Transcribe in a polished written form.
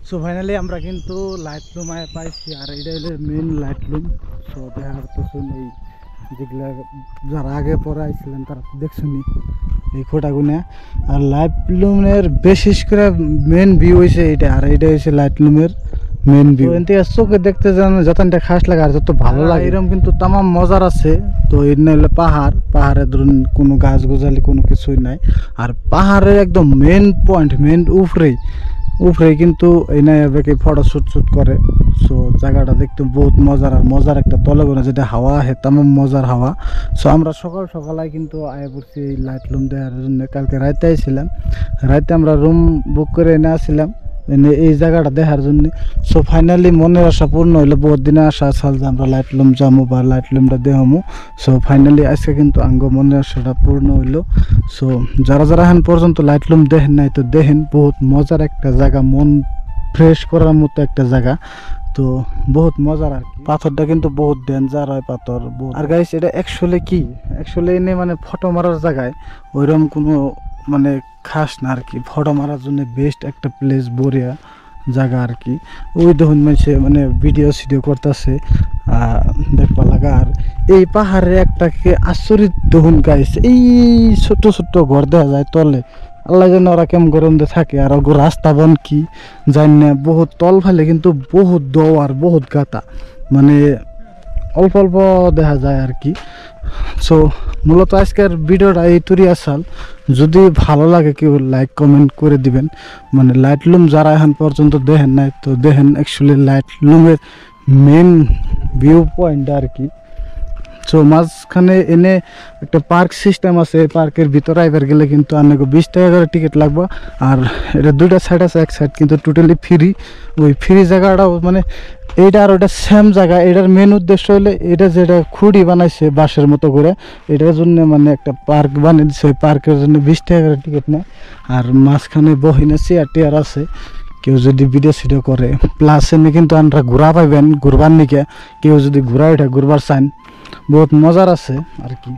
So finally আমরা কিন্তু light লুম পাইছি, আর এটা হলো মেন লাইট লুম। সো দেখা করতেছেন এই যেগুলা যারা আগে পরে আইছিলেন তারা দেখছুনি এই খোটাগুনা। আর লাইট লুমের বিশেষ করে মেন ভিউ হয়েছে এইটা, আর এইটা হয়েছে লাইট লুমের মেন ভিউ। এতে চোখে দেখতে যেন যতটা খাস লাগে আর যত ভালো লাগে এরকম কিন্তু তামাম মজার আছে। তো এই হলো পাহাড়ে ধরুন কোনো গাছ গোজালি কোনো কিছুই নাই, আর পাহাড়ের একদম মেন পয়েন্ট মেন উপরে কিন্তু এই না ফটো শুট করে। সো জায়গাটা দেখতে বহুত মজার, আর মজার একটা তলগুনা যেটা হাওয়া আহে তামাম মজার হাওয়া। সো আমরা সকালে কিন্তু আয়া পড়ছি এই লাইট লুম দেখার জন্য। কালকে রাইতে আইছিলাম, রাইতে আমরা রুম বুক করে এনে আসছিলাম এই জায়গাটা দেখার জন্য। সো ফাইনালি মনের আশা পূর্ণ হইলো, বহুত দিনে আশা আসাল যে আমরা লাইট লুম যাবো বা লাইট লুমটা দেখামো। সো ফাইনালি আজকে কিন্তু আঙ্গ মনের আশাটা পূর্ণ হইলো। সো যারা এখন পর্যন্ত লাইট লুম দেখেন নাই তো দেখেন, বহুত মজার একটা জায়গা, মন ফ্রেশ করার মতো একটা জায়গা। তো বহুত মজার আর কি। পাথরটা কিন্তু বহুত ডেঞ্জার হয় পাথর। আর গাইস এটা অ্যাকচুয়ালি এনে মানে ফটো মারার জায়গায় ওইরকম কোনো মানে খাস না আর কি। ফটো মারার জন্য বেস্ট একটা প্লেস, বড়িয়া জায়গা আর কি। ওই দেখুন মানে ভিডিও করতেছে দেখবা লাগা। আর এই পাহাড়ে একটাকে আশ্চর্য দেখুন গাইস, এই ছোট্ট ঘর দেখা যায় তলে। আল্লাহ যেন ওরা কেমন গরম দিয়ে থাকে। আর ওগো রাস্তা বন কি জানি না, বহুত তল ফেলে কিন্তু বহুত দোয়ার বহুত গাতা, মানে অল্প দেখা যায় আর কি। সো মূলত আজকের ভিডিওটা এই তুরি আসাল। যদি ভালো লাগে কেউ লাইক কমেন্ট করে দিবেন। মানে লাইট লুম যারা এখন পর্যন্ত দেখেন নাই তো দেখেন, অ্যাকচুয়ালি লাইট লুমের মেন ভিউ পয়েন্ট আর কি। সো মাঝখানে এনে একটা পার্ক সিস্টেম আছে, এই পার্কের ভিতরে আইবার গেলে কিন্তু আপনাকে 20 টাকা করে টিকিট লাগবে। আর এটা দুইটা সাইড আছে, এক সাইড কিন্তু টোটালি ফ্রি। ওই ফ্রি জায়গাটাও মানে এইটা আর ওইটা সেম জায়গা। এটার মেন উদ্দেশ্য হলে এটা যেটা খুঁড়ি বানাইছে বাঁশের মতো করে, এটার জন্য মানে একটা পার্ক বানিয়ে দিচ্ছে। ওই পার্কের জন্য 20 টাকা করে টিকিট নেয়। আর মাঝখানে বহিনা চেয়ার আছে, কেউ যদি ভিডিও করে। প্লাস এনে কিন্তু আমরা ঘোরা পাইবেন, ঘুরবার নিকে কেউ যদি ঘুরবার চান, বহুত মজার আছে আর কি।